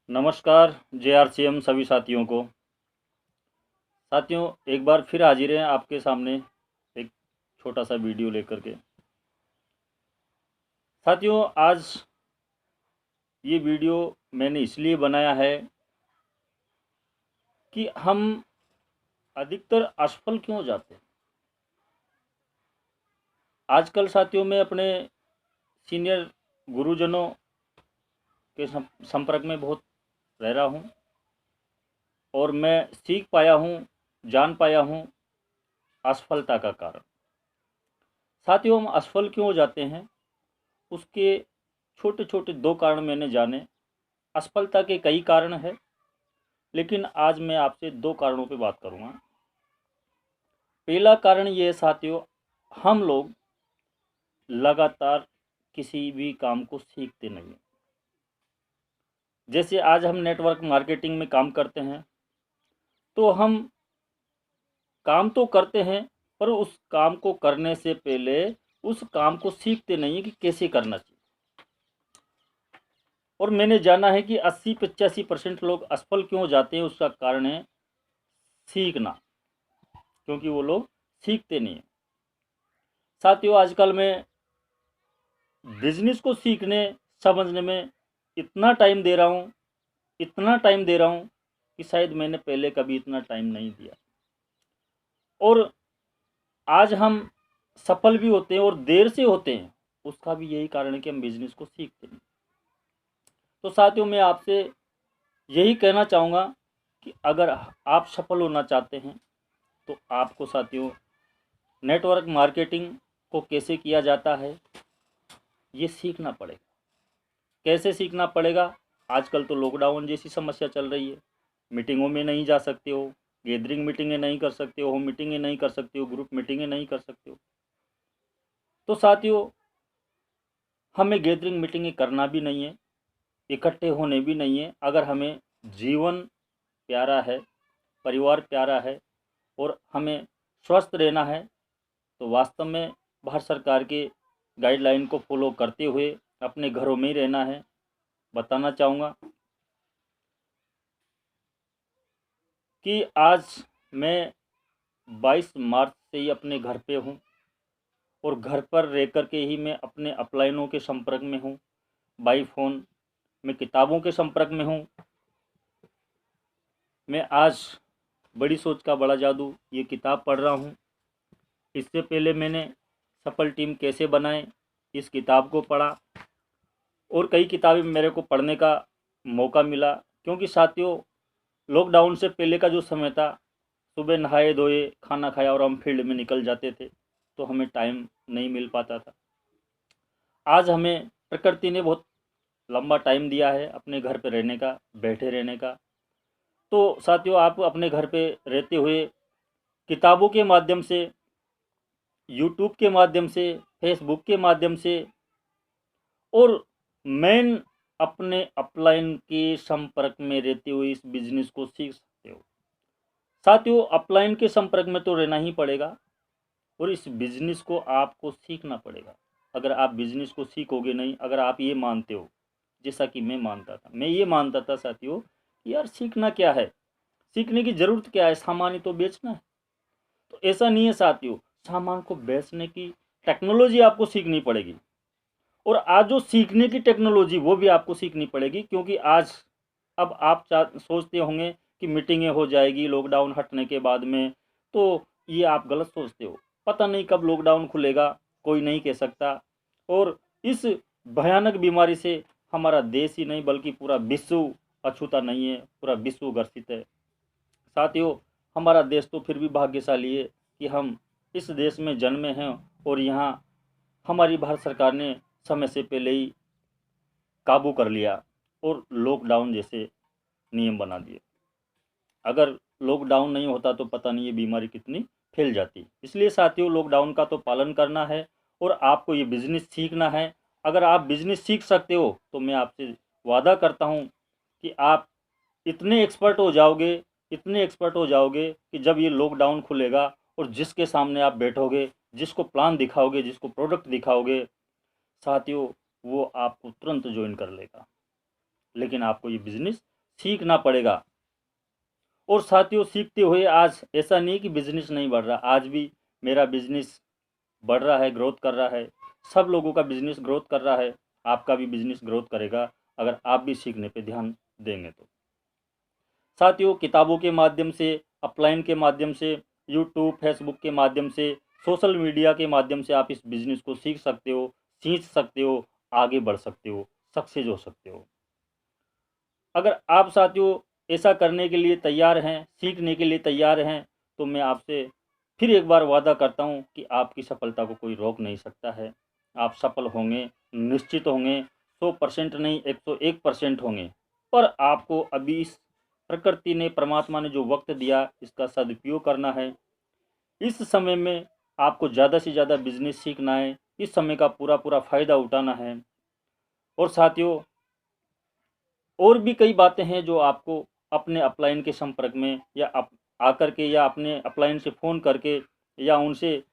नमस्कार JRCM सभी साथियों को। साथियों, एक बार फिर हाजिर हैं आपके सामने एक छोटा सा वीडियो लेकर के। साथियों, आज ये वीडियो मैंने इसलिए बनाया है कि हम अधिकतर असफल क्यों जाते हैं। आजकल साथियों, मैं अपने सीनियर गुरुजनों के संपर्क में बहुत रह रहा हूँ और मैं सीख पाया हूँ, जान पाया हूँ असफलता का कारण। साथियों, हम असफल क्यों हो जाते हैं, उसके छोटे छोटे दो कारण मैंने जाने। असफलता के कई कारण हैं, लेकिन आज मैं आपसे दो कारणों पे बात करूँगा। पहला कारण ये है साथियों, हम लोग लगातार किसी भी काम को सीखते नहीं हैं। जैसे आज हम नेटवर्क मार्केटिंग में काम करते हैं, तो हम काम तो करते हैं, पर उस काम को करने से पहले उस काम को सीखते नहीं हैं कि कैसे करना चाहिए। और मैंने जाना है कि 80-85% लोग असफल क्यों हो जाते हैं, उसका कारण है सीखना, क्योंकि वो लोग सीखते नहीं हैं। साथियों, आजकल मैं बिजनेस को सीखने समझने में इतना टाइम दे रहा हूँ, इतना टाइम दे रहा हूँ कि शायद मैंने पहले कभी इतना टाइम नहीं दिया। और आज हम सफल भी होते हैं और देर से होते हैं, उसका भी यही कारण है कि हम बिजनेस को सीखते नहीं। तो साथियों, मैं आपसे यही कहना चाहूँगा कि अगर आप सफल होना चाहते हैं, तो आपको साथियों नेटवर्क मार्केटिंग को कैसे किया जाता है ये सीखना पड़ेगा। कैसे सीखना पड़ेगा? आजकल तो लॉकडाउन जैसी समस्या चल रही है, मीटिंगों में नहीं जा सकते हो, गैदरिंग मीटिंगें नहीं कर सकते हो, होम मीटिंगें नहीं कर सकते हो, ग्रुप मीटिंगें नहीं कर सकते हो। तो साथियों, हमें गैदरिंग मीटिंगें करना भी नहीं है, इकट्ठे होने भी नहीं है। अगर हमें जीवन प्यारा है, परिवार प्यारा है और हमें स्वस्थ रहना है, तो वास्तव में भारत सरकार के गाइडलाइन को फॉलो करते हुए अपने घरों में ही रहना है। बताना चाहूँगा कि आज मैं 22 मार्च से ही अपने घर पे हूँ और घर पर रह कर के ही मैं अपने अपलाइनों के संपर्क में हूँ। बाई फ़ोन मैं किताबों के संपर्क में हूँ। मैं आज बड़ी सोच का बड़ा जादू ये किताब पढ़ रहा हूँ। इससे पहले मैंने सफल टीम कैसे बनाए इस किताब को पढ़ा और कई किताबें मेरे को पढ़ने का मौका मिला, क्योंकि साथियों लॉकडाउन से पहले का जो समय था, सुबह नहाए धोए खाना खाया और हम फील्ड में निकल जाते थे, तो हमें टाइम नहीं मिल पाता था। आज हमें प्रकृति ने बहुत लंबा टाइम दिया है अपने घर पे रहने का, बैठे रहने का। तो साथियों, आप अपने घर पे रहते हुए किताबों के माध्यम से, यूट्यूब के माध्यम से, फेसबुक के माध्यम से और मेन अपने अपलाइन के संपर्क में रहते हुए इस बिजनेस को सीख सकते हो। साथियों, अपलाइन के संपर्क में तो रहना ही पड़ेगा और इस बिजनेस को आपको सीखना पड़ेगा। अगर आप बिजनेस को सीखोगे नहीं, अगर आप ये मानते हो, जैसा कि मैं मानता था, मैं ये मानता था साथियों कि यार सीखना क्या है, सीखने की ज़रूरत क्या है, सामान ही तो बेचना है। तो ऐसा नहीं है साथियों, सामान को बेचने की टेक्नोलॉजी आपको सीखनी पड़ेगी और आज जो सीखने की टेक्नोलॉजी वो भी आपको सीखनी पड़ेगी, क्योंकि आज अब आप सोचते होंगे कि मीटिंगें हो जाएगी लॉकडाउन हटने के बाद में, तो ये आप गलत सोचते हो। पता नहीं कब लॉकडाउन खुलेगा, कोई नहीं कह सकता। और इस भयानक बीमारी से हमारा देश ही नहीं बल्कि पूरा विश्व अछूता नहीं है, पूरा विश्व ग्रसित है। साथियों, हमारा देश तो फिर भी भाग्यशाली है कि हम इस देश में जन्मे हैं और यहाँ हमारी भारत सरकार ने समय से पहले ही काबू कर लिया और लॉकडाउन जैसे नियम बना दिए। अगर लॉकडाउन नहीं होता तो पता नहीं ये बीमारी कितनी फैल जाती। इसलिए साथियों, लॉकडाउन का तो पालन करना है और आपको ये बिजनेस सीखना है। अगर आप बिजनेस सीख सकते हो तो मैं आपसे वादा करता हूँ कि आप इतने एक्सपर्ट हो जाओगे, इतने एक्सपर्ट हो जाओगे कि जब ये लॉकडाउन खुलेगा और जिसके सामने आप बैठोगे, जिसको प्लान दिखाओगे, जिसको प्रोडक्ट दिखाओगे, साथियों वो आपको तुरंत ज्वाइन कर लेगा। लेकिन आपको ये बिजनेस सीखना पड़ेगा। और साथियों, सीखते हुए आज ऐसा नहीं कि बिजनेस नहीं बढ़ रहा, आज भी मेरा बिजनेस बढ़ रहा है, ग्रोथ कर रहा है। सब लोगों का बिजनेस ग्रोथ कर रहा है, आपका भी बिजनेस ग्रोथ करेगा अगर आप भी सीखने पे ध्यान देंगे तो। साथियों, किताबों के माध्यम से, अपलाइन के माध्यम से, यूट्यूब फेसबुक के माध्यम से, सोशल मीडिया के माध्यम से आप इस बिजनेस को सीख सकते हो, सींच सकते हो, आगे बढ़ सकते हो, सक्सेस हो सकते हो। अगर आप साथियों ऐसा करने के लिए तैयार हैं, सीखने के लिए तैयार हैं, तो मैं आपसे फिर एक बार वादा करता हूं कि आपकी सफलता को कोई रोक नहीं सकता है। आप सफल होंगे, निश्चित होंगे, 100% नहीं 101% होंगे। पर आपको अभी इस प्रकृति ने, परमात्मा ने जो वक्त दिया, इसका सदुपयोग करना है। इस समय में आपको ज़्यादा से ज़्यादा बिजनेस सीखना है, इस समय का पूरा पूरा फ़ायदा उठाना है। और साथियों, और भी कई बातें हैं जो आपको अपने अपलाइन के संपर्क में या आकर के, या अपने अपलाइन से फ़ोन करके, या उनसे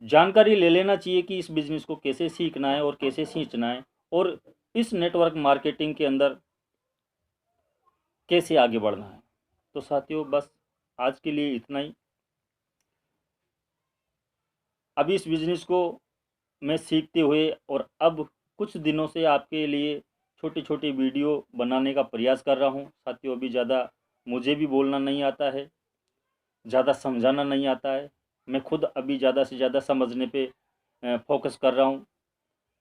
जानकारी ले लेना चाहिए कि इस बिज़नेस को कैसे सीखना है और कैसे सींचना है, और इस नेटवर्क मार्केटिंग के अंदर कैसे आगे बढ़ना है। तो साथियों, बस आज के लिए इतना ही। अभी इस बिज़नेस को मैं सीखते हुए और अब कुछ दिनों से आपके लिए छोटी छोटी वीडियो बनाने का प्रयास कर रहा हूँ। साथियों, अभी ज़्यादा मुझे भी बोलना नहीं आता है, ज़्यादा समझाना नहीं आता है। मैं खुद अभी ज़्यादा से ज़्यादा समझने पे फोकस कर रहा हूँ।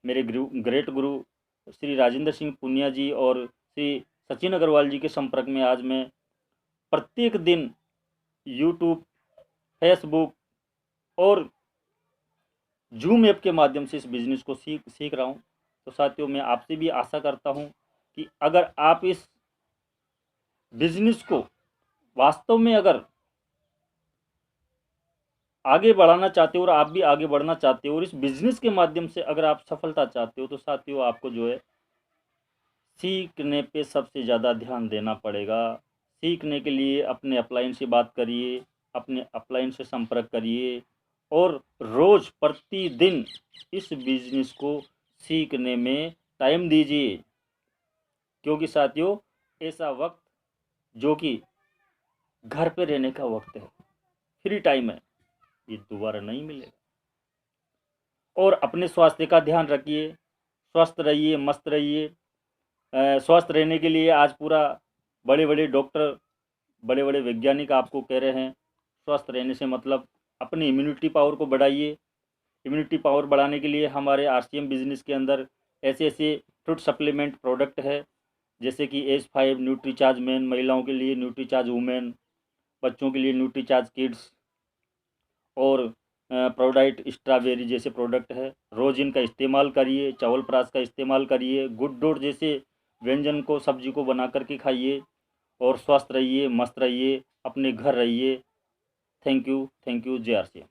मेरे ग्रेट गुरु श्री राजेंद्र सिंह पुनिया जी और श्री सचिन अग्रवाल जी के संपर्क में आज मैं प्रत्येक दिन यूट्यूब, फेसबुक और जूम ऐप के माध्यम से इस बिज़नेस को सीख रहा हूँ। तो साथियों, मैं आपसे भी आशा करता हूँ कि अगर आप इस बिज़नेस को वास्तव में अगर आगे बढ़ाना चाहते हो, और आप भी आगे बढ़ना चाहते हो, और इस बिज़नेस के माध्यम से अगर आप सफलता चाहते हो, तो साथियों आपको जो है सीखने पे सबसे ज़्यादा ध्यान देना पड़ेगा। सीखने के लिए अपने अपलाइन से बात करिए, अपने अपलाइन से संपर्क करिए, और रोज़ प्रतिदिन इस बिज़नेस को सीखने में टाइम दीजिए। क्योंकि साथियों, ऐसा वक्त जो कि घर पे रहने का वक्त है, फ्री टाइम है, ये दोबारा नहीं मिलेगा। और अपने स्वास्थ्य का ध्यान रखिए, स्वस्थ रहिए, मस्त रहिए। स्वस्थ रहने के लिए आज पूरा बड़े बड़े डॉक्टर, बड़े बड़े वैज्ञानिक आपको कह रहे हैं, स्वस्थ रहने से मतलब अपनी इम्यूनिटी पावर को बढ़ाइए। इम्यूनिटी पावर बढ़ाने के लिए हमारे आरसीएम बिजनेस के अंदर ऐसे ऐसे फ्रूट सप्लीमेंट प्रोडक्ट है, जैसे कि H5 न्यूट्रीचार्ज मैन, महिलाओं के लिए न्यूट्रीचार्ज वुमेन, बच्चों के लिए न्यूट्रीचार्ज किड्स, और प्रोडाइट स्ट्रॉबेरी जैसे प्रोडक्ट है। रोज़ इनका इस्तेमाल करिए, च्यवनप्राश का इस्तेमाल करिए, गुड डोट जैसे व्यंजन को, सब्जी को बना करके खाइए, और स्वस्थ रहिए, मस्त रहिए, अपने घर रहिए। थैंक यू, जय आर सी एम।